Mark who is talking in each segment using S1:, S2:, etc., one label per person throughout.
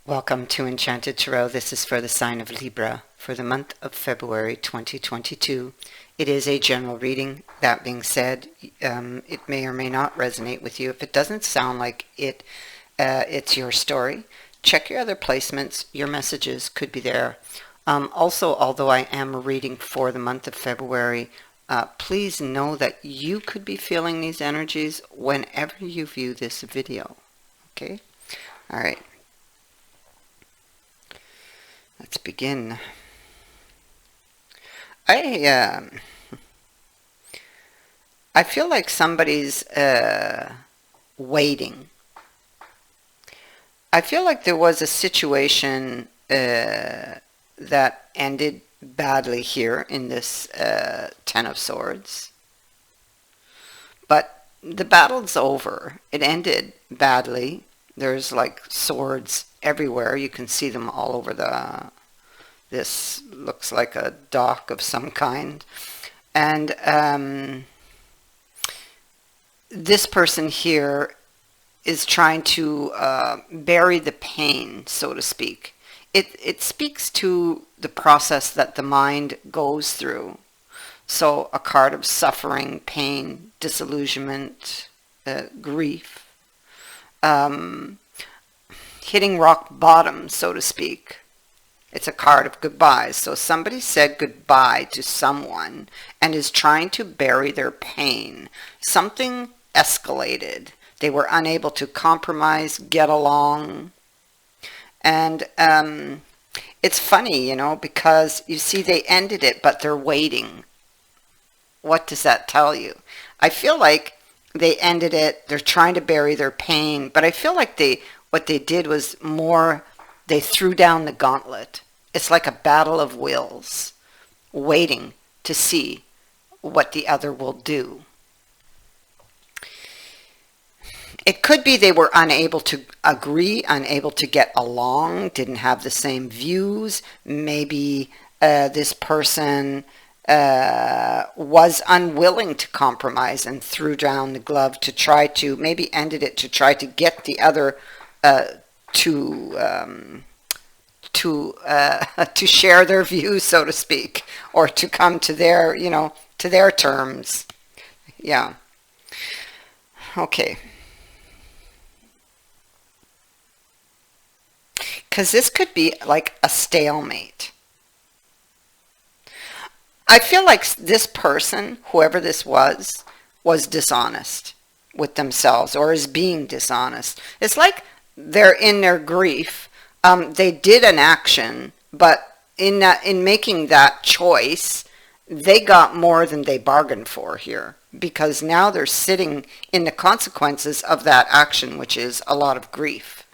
S1: Welcome to Enchanted Tarot. This is for the sign of Libra for the month of February 2022. It is a general reading. That being said, it may or may not resonate with you. If it doesn't sound like it's your story, check your other placements. Your messages could be there. Also, although I am reading for the month of February, please know that you could be feeling these energies whenever you view this video. Okay? All right. Let's begin. I feel like somebody's waiting. I feel like there was a situation that ended badly here in this Ten of Swords. But the battle's over. It ended badly. There's like swords everywhere. You can see them all over this looks like a dock of some kind. And this person here is trying to bury the pain, so to speak. It speaks to the process that the mind goes through. So a card of suffering, pain, disillusionment, grief. Hitting rock bottom, so to speak. It's a card of goodbyes. So somebody said goodbye to someone and is trying to bury their pain. Something escalated. They were unable to compromise, get along. And it's funny, because you see they ended it, but they're waiting. What does that tell you? I feel like they ended it, they're trying to bury their pain, but I feel like what they did was more, they threw down the gauntlet. It's like a battle of wills, waiting to see what the other will do. It could be they were unable to agree, unable to get along, didn't have the same views. Maybe this person was unwilling to compromise and threw down the glove to try to, maybe ended it to try to get the other to share their views, so to speak, or to come to their, to their terms. Yeah. Okay. Because this could be like a stalemate. I feel like this person, whoever this was dishonest with themselves or is being dishonest. It's like they're in their grief. They did an action, but in making that choice, they got more than they bargained for here, because now they're sitting in the consequences of that action, which is a lot of grief.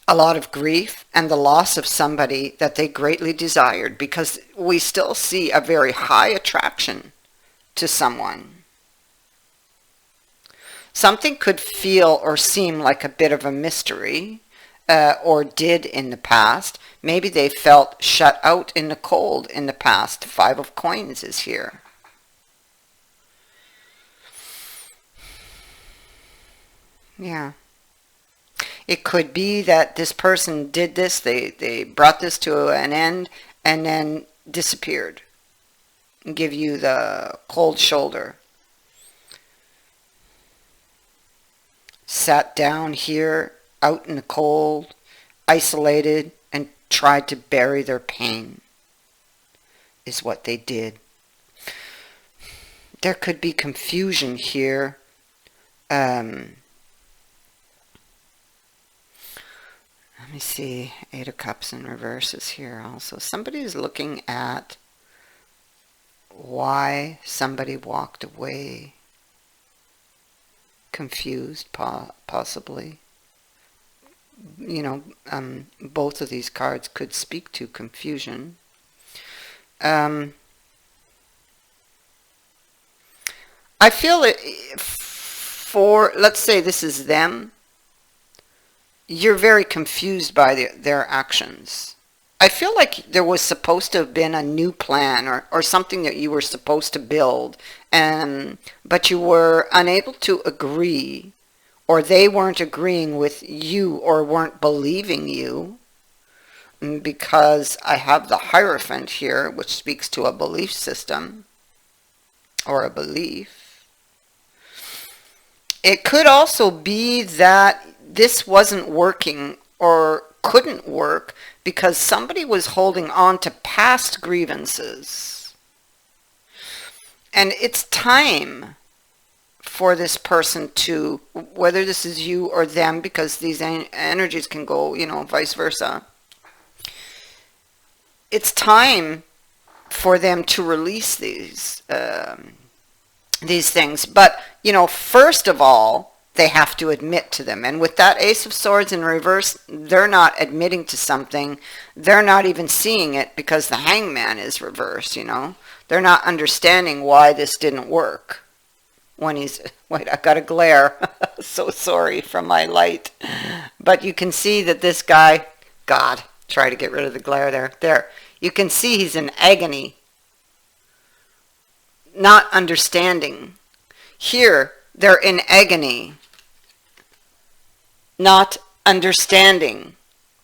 S1: A lot of grief and the loss of somebody that they greatly desired, because we still see a very high attraction to someone. Something could feel or seem like a bit of a mystery, or did in the past. Maybe they felt shut out in the cold in the past. Five of Coins is here. Yeah. It could be that this person did this, they brought this to an end, and then disappeared. And give you the cold shoulder. Sat down here, out in the cold, isolated, and tried to bury their pain, is what they did. There could be confusion here. Let me see, Eight of Cups in reverse is here also. Somebody is looking at why somebody walked away. Confused, possibly. Both of these cards could speak to confusion. I feel it for, let's say this is them. You're very confused by their actions. I feel like there was supposed to have been a new plan or something that you were supposed to build, but you were unable to agree or they weren't agreeing with you or weren't believing you, because I have the Hierophant here, which speaks to a belief system or a belief. It could also be that this wasn't working or couldn't work because somebody was holding on to past grievances. And it's time for this person to, whether this is you or them, because these energies can go, vice versa. It's time for them to release these things. But, first of all, they have to admit to them. And with that Ace of Swords in reverse, they're not admitting to something. They're not even seeing it because the Hangman is reversed, They're not understanding why this didn't work. When he's, wait, I got a glare. So sorry from my light. But you can see that this guy, God, try to get rid of the glare there. There. You can see he's in agony. Not understanding. Here, they're in agony. Not understanding.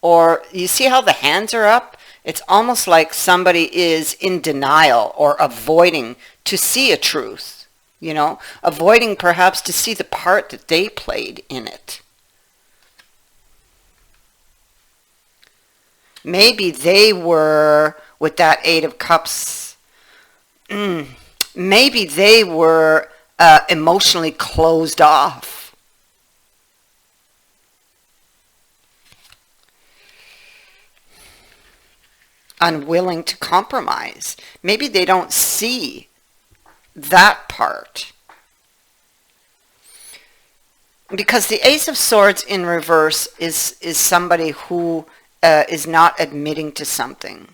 S1: Or you see how the hands are up? It's almost like somebody is in denial or avoiding to see a truth. Avoiding perhaps to see the part that they played in it. Maybe they were, with that Eight of Cups, maybe they were emotionally closed off. Unwilling to compromise. Maybe they don't see that part. Because the Ace of Swords in reverse is somebody who is not admitting to something.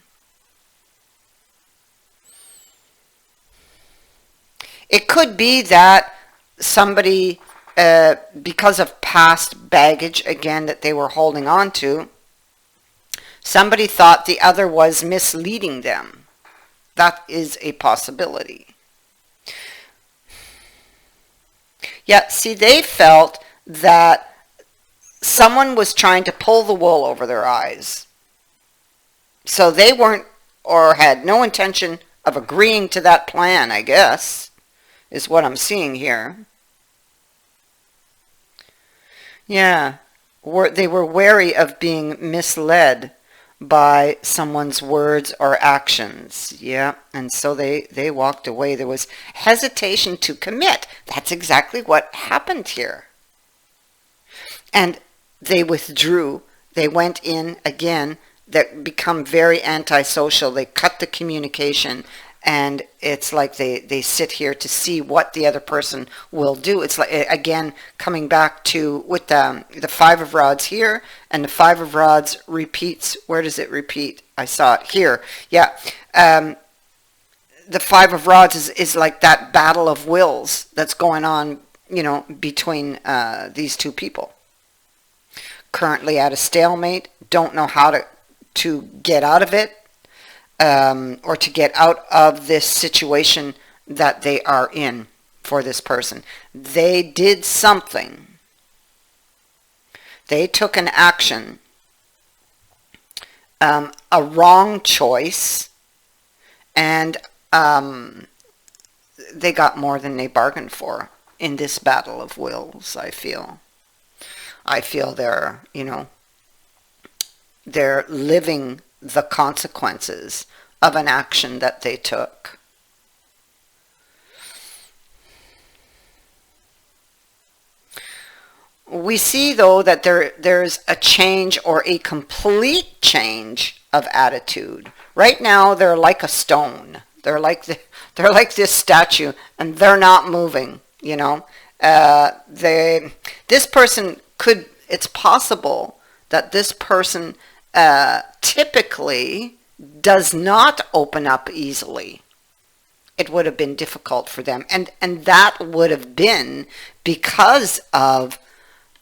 S1: It could be that somebody, because of past baggage, again, that they were holding on to, somebody thought the other was misleading them. That is a possibility. Yeah, see, they felt that someone was trying to pull the wool over their eyes. So they weren't, or had no intention of agreeing to that plan, I guess, is what I'm seeing here. Yeah, they were wary of being misled by someone's words or actions. Yeah, and so they walked away. There was hesitation to commit. That's exactly what happened here. And they withdrew. They went in again. They become very antisocial. They cut the communication. And it's like they sit here to see what the other person will do. It's like, again, coming back to with the Five of Rods here, and the Five of Rods repeats. Where does it repeat? I saw it here. Yeah. The Five of Rods is like that battle of wills that's going on, between these two people. Currently at a stalemate, don't know how to get out of it. Or to get out of this situation that they are in for this person. They did something. They took an action, a wrong choice, and they got more than they bargained for in this battle of wills, I feel. I feel they're living the consequences of an action that they took. We see, though, that there's a change or a complete change of attitude. Right now, they're like a stone. They're like this statue, and they're not moving. This person could. It's possible that this person typically does not open up easily. It would have been difficult for them, and that would have been because of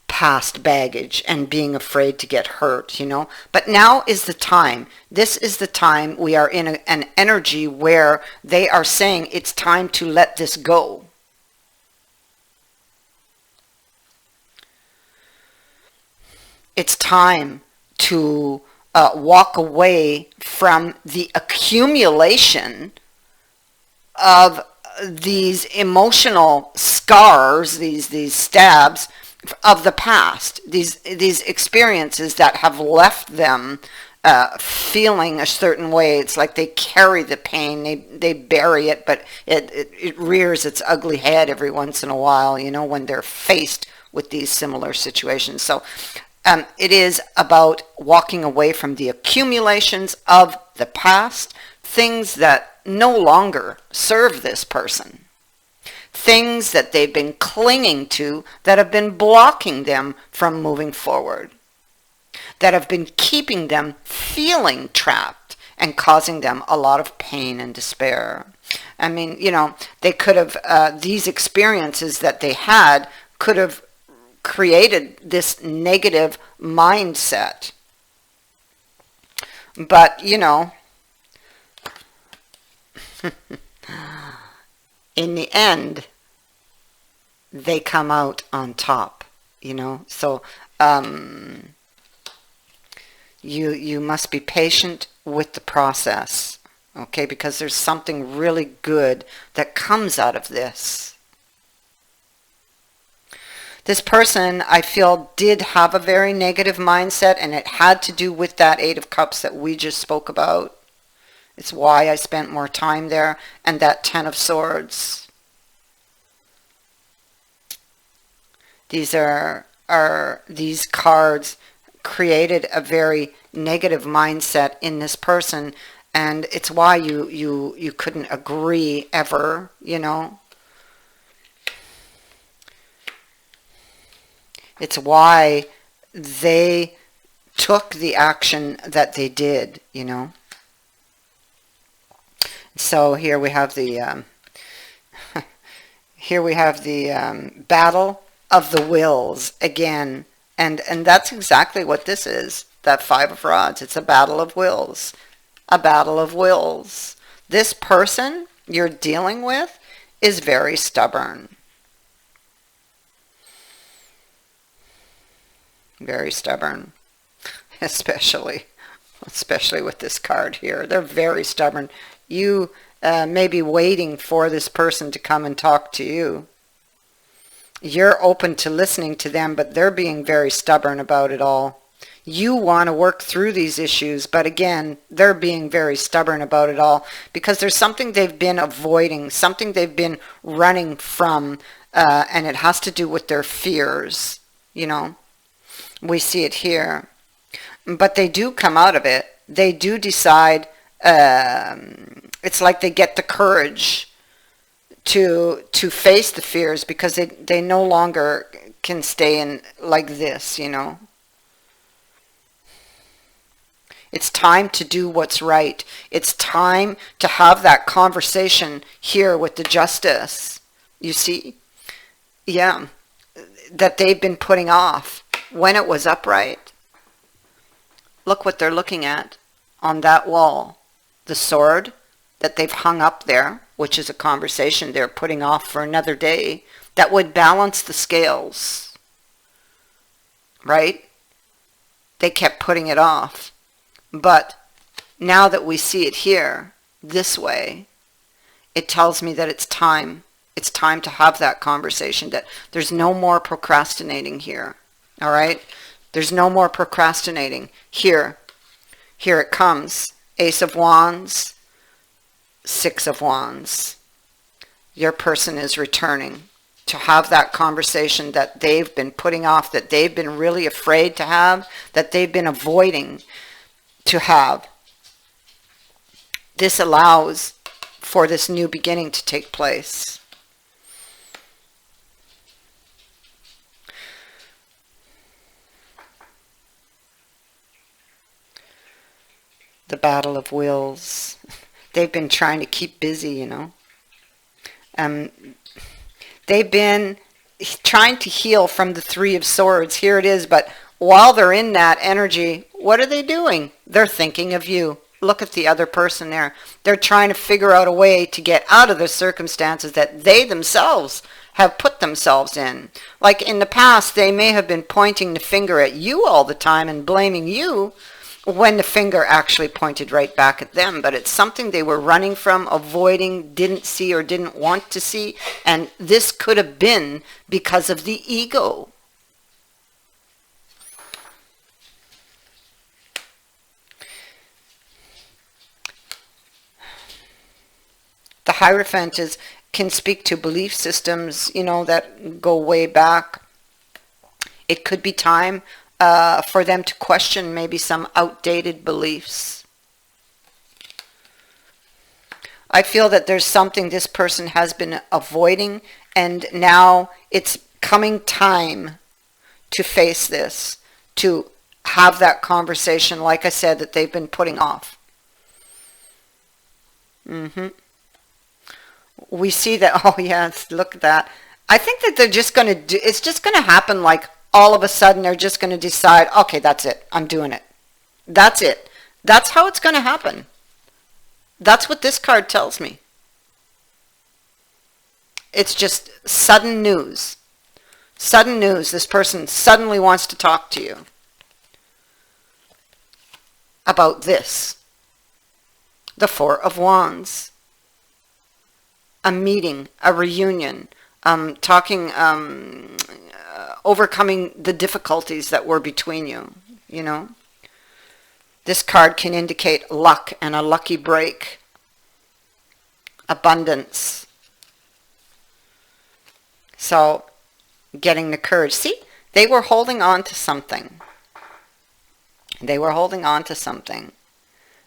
S1: past baggage and being afraid to get hurt, But now is the time. This is the time. We are in an energy where they are saying it's time to let this go. It's time to walk away from the accumulation of these emotional scars, these stabs of the past, these experiences that have left them feeling a certain way. It's like they carry the pain, they bury it, but it rears its ugly head every once in a while, you know, when they're faced with these similar situations. So it is about walking away from the accumulations of the past, things that no longer serve this person, things that they've been clinging to that have been blocking them from moving forward, that have been keeping them feeling trapped and causing them a lot of pain and despair. I mean, you know, they could have, these experiences that they had could have created this negative mindset. But, you know, in the end, they come out on top, you know. So you must be patient with the process, okay, because there's something really good that comes out of this. This person, I feel, did have a very negative mindset, and it had to do with that Eight of Cups that we just spoke about. It's why I spent more time there. And that Ten of Swords. These these cards created a very negative mindset in this person, and it's why you couldn't agree ever, you know. It's why they took the action that they did, you know. So here we have the battle of the wills again, and that's exactly what this is. That Five of Rods. It's a battle of wills, a battle of wills. This person you're dealing with is very stubborn, very stubborn, especially with this card here. They're very stubborn. You may be waiting for this person to come and talk to you. You're open to listening to them, but they're being very stubborn about it all. You want to work through these issues, but again, they're being very stubborn about it all because there's something they've been avoiding, something they've been running from, and it has to do with their fears, you know. We see it here. But they do come out of it. They do decide, it's like they get the courage to face the fears because they no longer can stay in like this, you know. It's time to do what's right. It's time to have that conversation here with the Justice. You see? Yeah. That they've been putting off when it was upright. Look what they're looking at on that wall. The sword that they've hung up there, which is a conversation they're putting off for another day, that would balance the scales. Right? They kept putting it off. But now that we see it here, this way, it tells me that it's time. It's time to have that conversation, that there's no more procrastinating here. All right? There's no more procrastinating. Here it comes. Ace of Wands, Six of Wands. Your person is returning to have that conversation that they've been putting off, that they've been really afraid to have, that they've been avoiding to have. This allows for this new beginning to take place. The battle of wills. They've been trying to keep busy, you know. They've been trying to heal from the Three of Swords. Here it is, but while they're in that energy, what are they doing? They're thinking of you. Look at the other person there. They're trying to figure out a way to get out of the circumstances that they themselves have put themselves in. Like in the past, they may have been pointing the finger at you all the time and blaming you when the finger actually pointed right back at them. But it's something they were running from, avoiding, didn't see or didn't want to see. And this could have been because of the ego. The Hierophant can speak to belief systems, that go way back. It could be time for them to question maybe some outdated beliefs. I feel that there's something this person has been avoiding, and now it's coming time to face this, to have that conversation, like I said, that they've been putting off. We see that, oh yes, look at that. I think that they're just going to do, it's just going to happen like all of a sudden they're just going to decide, okay, that's it, I'm doing it. That's it. That's how it's going to happen. That's what this card tells me. It's just sudden news. Sudden news. This person suddenly wants to talk to you about this. The Four of Wands. A meeting, a reunion, overcoming the difficulties that were between you, This card can indicate luck and a lucky break, abundance. So, getting the courage. See, they were holding on to something. They were holding on to something,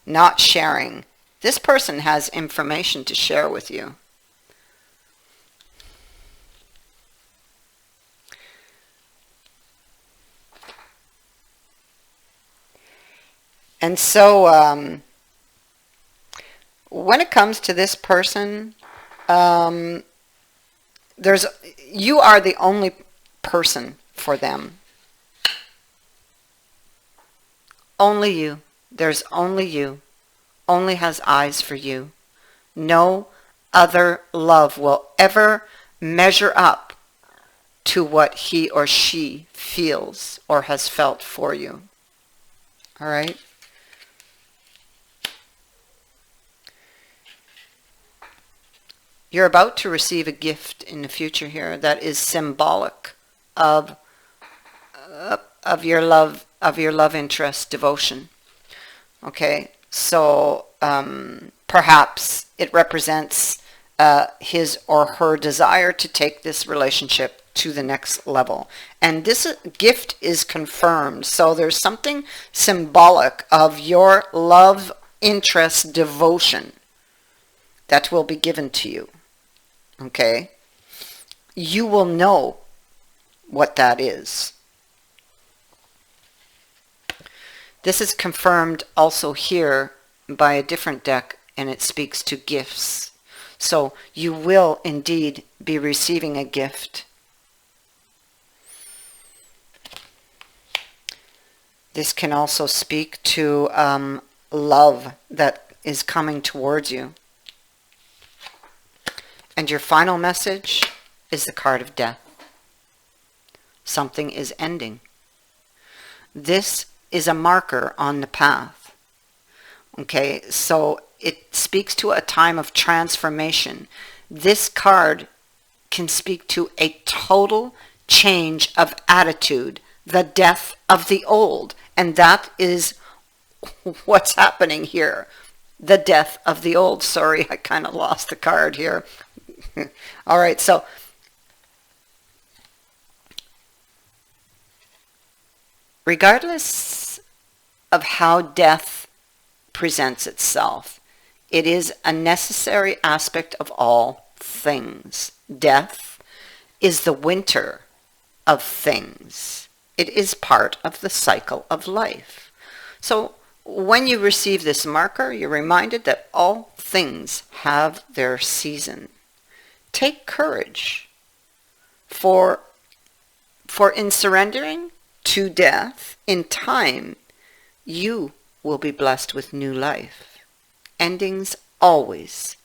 S1: not sharing. This person has information to share with you. And so, when it comes to this person, you are the only person for them. Only you. There's only you. Only has eyes for you. No other love will ever measure up to what he or she feels or has felt for you. All right? You're about to receive a gift in the future here that is symbolic of your love interest, devotion. Okay, so perhaps it represents his or her desire to take this relationship to the next level. And this gift is confirmed. So there's something symbolic of your love interest, devotion that will be given to you. Okay? You will know what that is. This is confirmed also here by a different deck, and it speaks to gifts. So you will indeed be receiving a gift. This can also speak to love that is coming towards you. And your final message is the card of death. Something is ending. This is a marker on the path. Okay, so it speaks to a time of transformation. This card can speak to a total change of attitude, the death of the old. And that is what's happening here. The death of the old. Sorry, I kind of lost the card here. All right, so regardless of how death presents itself, it is a necessary aspect of all things. Death is the winter of things. It is part of the cycle of life. So when you receive this marker, you're reminded that all things have their season. Take courage, for in surrendering to death, in time, you will be blessed with new life. Endings always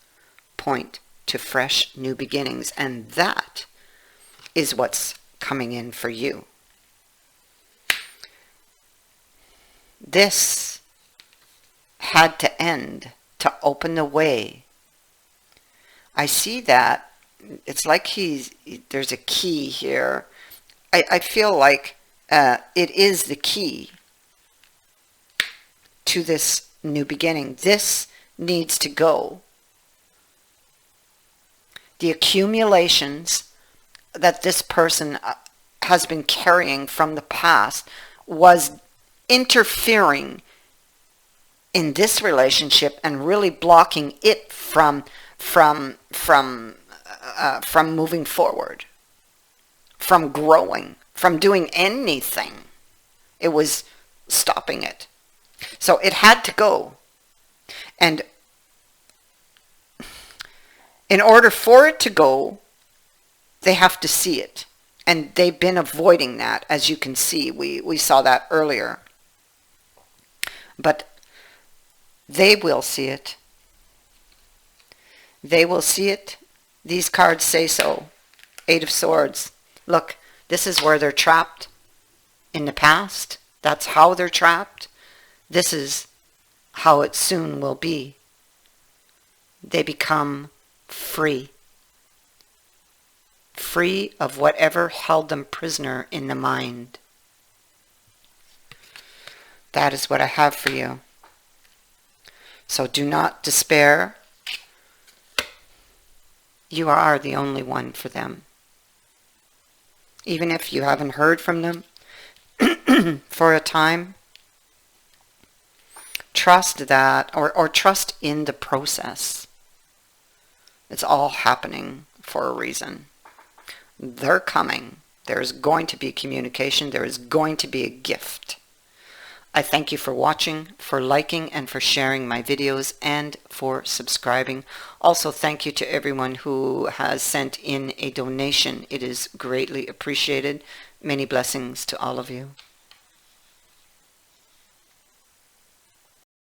S1: point to fresh new beginnings, and that is what's coming in for you. This had to end to open the way. I see that. It's like there's a key here. I feel like it is the key to this new beginning. This needs to go. The accumulations that this person has been carrying from the past was interfering in this relationship and really blocking it from moving forward, from growing, from doing anything. It was stopping it. So it had to go. And in order for it to go, they have to see it. And they've been avoiding that, as you can see. We saw that earlier. But they will see it. They will see it. These cards say so. Eight of Swords. Look, this is where they're trapped in the past. That's how they're trapped. This is how it soon will be. They become free. Free of whatever held them prisoner in the mind. That is what I have for you. So do not despair. You are the only one for them. Even if you haven't heard from them for a time, trust that, or trust in the process. It's all happening for a reason. They're coming. There's going to be communication. There is going to be a gift. I thank you for watching, for liking, and for sharing my videos, and for subscribing. Also, thank you to everyone who has sent in a donation. It is greatly appreciated. Many blessings to all of you.